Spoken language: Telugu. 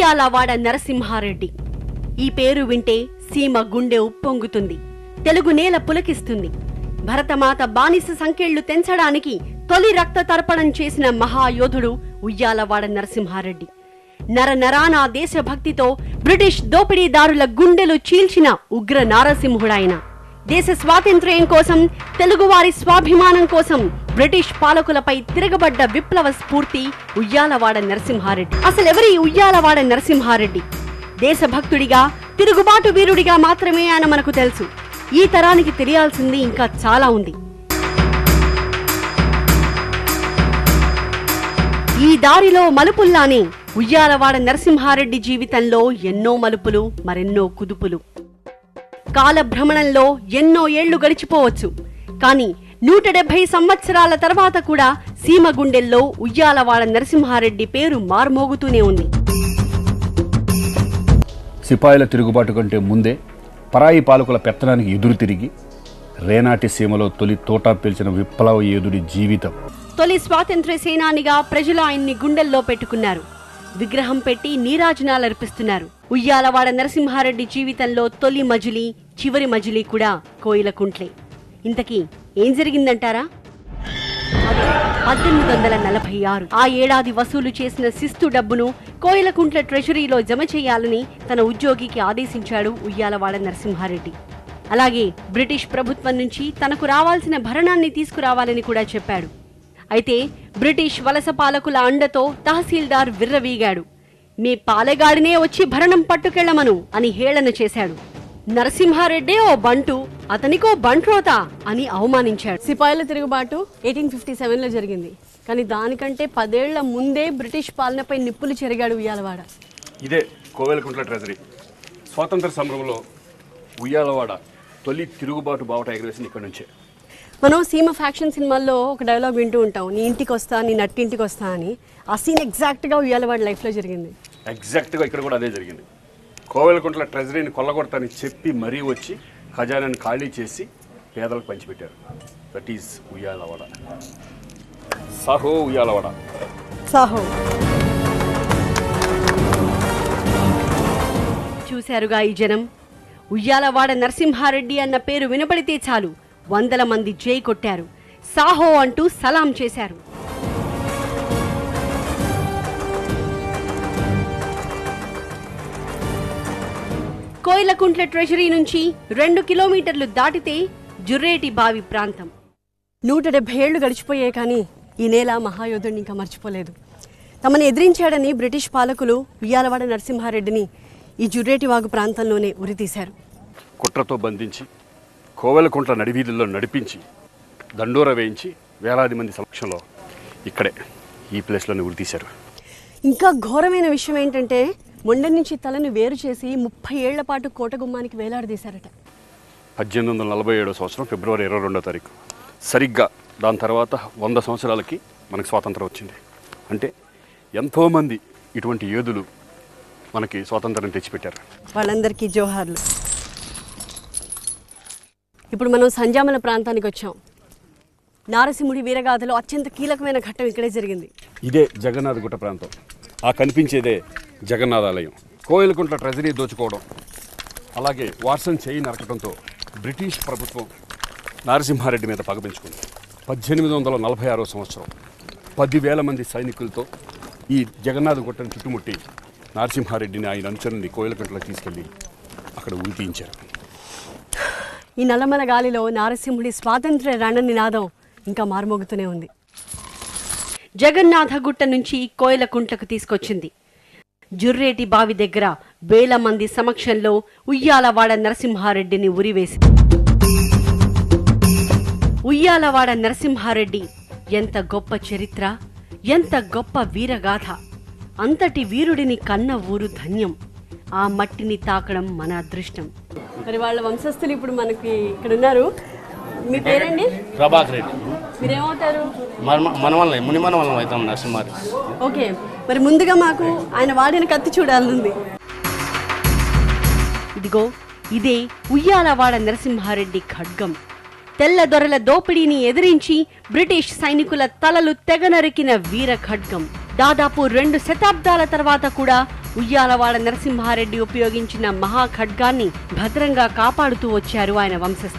ఉయ్యాలవాడ నరసింహారెడ్డి. ఈ పేరు వింటే సీమ గుండె ఉప్పొంగుతుంది, తెలుగు నేల పులకిస్తుంది. భరతమాత బానిస సంకెళ్లు తెంచడానికి తొలి రక్త తర్పణం చేసిన మహాయోధుడు ఉయ్యాలవాడ నరసింహారెడ్డి. నరనరాన దేశభక్తితో బ్రిటిష్ దోపిడీదారుల గుండెలు చీల్చిన ఉగ్ర నారసింహుడాయన. దేశ స్వాతంత్ర్యం కోసం, తెలుగువారి స్వాభిమానం కోసం బ్రిటిష్ పాలకులపై తిరగబడ్డ విప్లవ స్ఫూర్తి ఉయ్యాలవాడ నరసింహారెడ్డి. అసలెవరి ఉయ్యాలవాడ నరసింహారెడ్డి? దేశభక్తుడిగా, తిరుగుబాటు వీరుడిగా మాత్రమే ఆయన మనకు తెలుసు. ఈ తరానికి తెలియాల్సింది ఇంకా చాలా ఉంది. ఈ దారిలో మలుపుల్లానే ఉయ్యాలవాడ నరసింహారెడ్డి జీవితంలో ఎన్నో మలుపులు, మరెన్నో కుదుపులు. కాలభ్రమణంలో ఎన్నో ఏళ్లు గడిచిపోవచ్చు, కానీ 170 సంవత్సరాల తర్వాత కూడా సీమ గుండెల్లో ఉయ్యాలవాడ నరసింహారెడ్డి పేరు మార్మోగుతూనే ఉంది. సిపాయిల తిరుగుబాటు కంటే ముందే పరాయి పాలకుల పెత్తనానికి ఎదురు తిరిగి రేనాటి సీమలో తొలి తోటా పేల్చిన విప్లవ యోధుడి జీవితం. తొలి స్వాతంత్ర్య సేనానిగా ప్రజలు ఆయన్ని గుండెల్లో పెట్టుకున్నారు. విగ్రహం పెట్టి నీరాజనాలర్పిస్తున్నారు. ఉయ్యాలవాడ నరసింహారెడ్డి జీవితంలో తొలి మజిలీ, చివరి మజిలీ కూడా కోయిలకుంట్లే. ఇంతకీ ఏం జరిగిందంటారా? 1846 ఆ ఏడాది వసూలు చేసిన శిస్తు డబ్బును కోయిలకుంట్ల ట్రెజరీలో జమ చేయాలని తన ఉద్యోగికి ఆదేశించాడు ఉయ్యాలవాడ నరసింహారెడ్డి. అలాగే బ్రిటిష్ ప్రభుత్వం నుంచి తనకు రావాల్సిన భరణాన్ని తీసుకురావాలని కూడా చెప్పాడు. అయితే బ్రిటిష్ వలస పాలకుల అండతో తహసీల్దార్ విర్రవీగాడు. మీ పాలెగాడినే వచ్చి భరణం పట్టుకెళ్లమను అని హేళన చేశాడు. నరసింహారెడ్డే ఓ బంటు, అతనికో బంట్రోత అని అవమానించాడు. సిపాయిల తిరుగుబాటు 1857లో జరిగింది, కానీ దానికంటే 10 ఏళ్ల ముందే బ్రిటిష్ పాలనపై నిప్పులు చెరిగాడు ఉయ్యాలవాడ. ఇదే కోవెలకుంట్ల ట్రెజరీ. స్వాతంత్ర సమరంలో ఉయ్యాలవాడ తొలి తిరుగుబాటు బావట ఎగరేసింది ఇక్కడ నుంచే. మనం సీమ ఫ్యాక్షన్ సినిమాల్లో ఒక డైలాగ్ వింటూ ఉంటాం, నీ ఇంటికి వస్తా, నీ నట్టింటికి వస్తా అని. ఆ సీన్ ఎగ్జాక్ట్గా ఉయ్యాలవాడ లైఫ్లో జరిగింది. ఎగ్జాక్ట్గా ఇక్కడ కూడా అదే జరిగింది. కోవెలకుంట్ల ట్రెజరీని కొల్లగొడతానని చెప్పి మరీ వచ్చి ఖజానాన్ని ఖాళీ చేసి పేదలకు పంచిపెట్టారు. That is Uyyalawada. సాహో ఉయ్యాలవాడ. సాహో. చూశారుగా ఈ జనం. ఉయ్యాలవాడ నరసింహారెడ్డి అన్న పేరు వినపడితే చాలు 100 మంది జై కొట్టారు, సాహో అంటూ సలాం చేశారు. కోయిలకుంట్ల ట్రెజరీ నుంచి 2 కిలోమీటర్లు దాటితే జుర్రేటి బావి ప్రాంతం. 170 ఏళ్లు గడిచిపోయాయి, కానీ ఈ నేల మహాయోధుడిని ఇంకా మర్చిపోలేదు. తమను ఎదిరించాడని బ్రిటిష్ పాలకులు ఉయ్యాలవాడ నరసింహారెడ్డిని ఈ జుర్రేటి వాగు ప్రాంతంలోనే ఉరితీశారు. కుట్రతో బంధించి కోవెలకుంట్ల నడివీధుల్లో నడిపించి దండోర వేయించి వేలాది మంది సమక్షంలో ఇక్కడే ఈ ప్లేస్లోనే ఉరితీశారు. ఇంకా ఘోరమైన విషయం ఏంటంటే, మొండె నుంచి తలను వేరు చేసి 30 ఏళ్ల పాటు కోట గుమ్మానికి వేలాడదీశారట. 1847 సంవత్సరం ఫిబ్రవరి 22వ తారీఖు. సరిగ్గా దాని తర్వాత 100 సంవత్సరాలకి మనకు స్వాతంత్రం వచ్చింది. అంటే ఎంతోమంది ఇటువంటి యోధులు మనకి స్వాతంత్రం తెచ్చిపెట్టారు. వాళ్ళందరికీ జోహార్లు. ఇప్పుడు మనం సంజామల ప్రాంతానికి వచ్చాం. నారసింహుడి వీరగాథలో అత్యంత కీలకమైన ఘట్టం ఇక్కడే జరిగింది. ఇదే జగన్నాథ గుట్ట ప్రాంతం. ఆ కనిపించేదే జగన్నాథాలయం. కోయిలకుంట్ల ట్రెజరీ దోచుకోవడం, అలాగే వాట్సన్ చేయి నరకడంతో బ్రిటిష్ ప్రభుత్వం నరసింహారెడ్డి మీద పగపించుకుంది. 1846 సంవత్సరం 10,000 మంది సైనికులతో ఈ జగన్నాథ గుట్టను చుట్టుముట్టి నరసింహారెడ్డిని ఆయన అనుచరుని కోయిలకుంట్లకు తీసుకెళ్లి అక్కడ ఉరితీయించారు. ఈ నల్లమల గాలిలో నారసింహుడి స్వాతంత్ర్య రణ నినాదం ఇంకా మార్మోగుతూనే ఉంది. జగన్నాథ గుట్ట నుంచి కోయిలకుంట్లకు తీసుకొచ్చింది. జుర్రేటి బావి దగ్గర వేల మంది సమక్షంలో ఉయ్యాలవాడ నరసింహారెడ్డిని ఉరివేసి. ఉయ్యాలవాడ నరసింహారెడ్డి ఎంత గొప్ప చరిత్ర, ఎంత గొప్ప వీరగాథ. అంతటి వీరుడిని కన్న ఊరు ధన్యం. ఆ మట్టిని తాకడం మన అదృష్టం. మరి వాళ్ళ వంశస్థులు ఇప్పుడు మనకి ఇక్కడ ఉన్నారు. మీ పేరండి? ప్రభాకర్ రెడ్డి. మీరేమవుతారు? మనవల్ని ముని మనవల్ని అవుతాం నరసింహారెడ్డి. ఓకే, మరి ముందుగా మాకు ఆయన వాడిన కత్తి చూడాలనుంది. ఇదిగో ఇదే ఉయ్యాలవాడ నరసింహారెడ్డి ఖడ్గం. తెల్ల దొరల దోపిడీని ఎదిరించి బ్రిటిష్ సైనికుల తలలు తెగనరికిన వీర ఖడ్గం. దాదాపు 2 శతాబ్దాల తర్వాత కూడా ఉయ్యాలవాడ నరసింహారెడ్డి ఉపయోగించిన మహాఖడ్గాన్ని భద్రంగా కాపాడుతూ వచ్చారు ఆయన వంశస్థులు.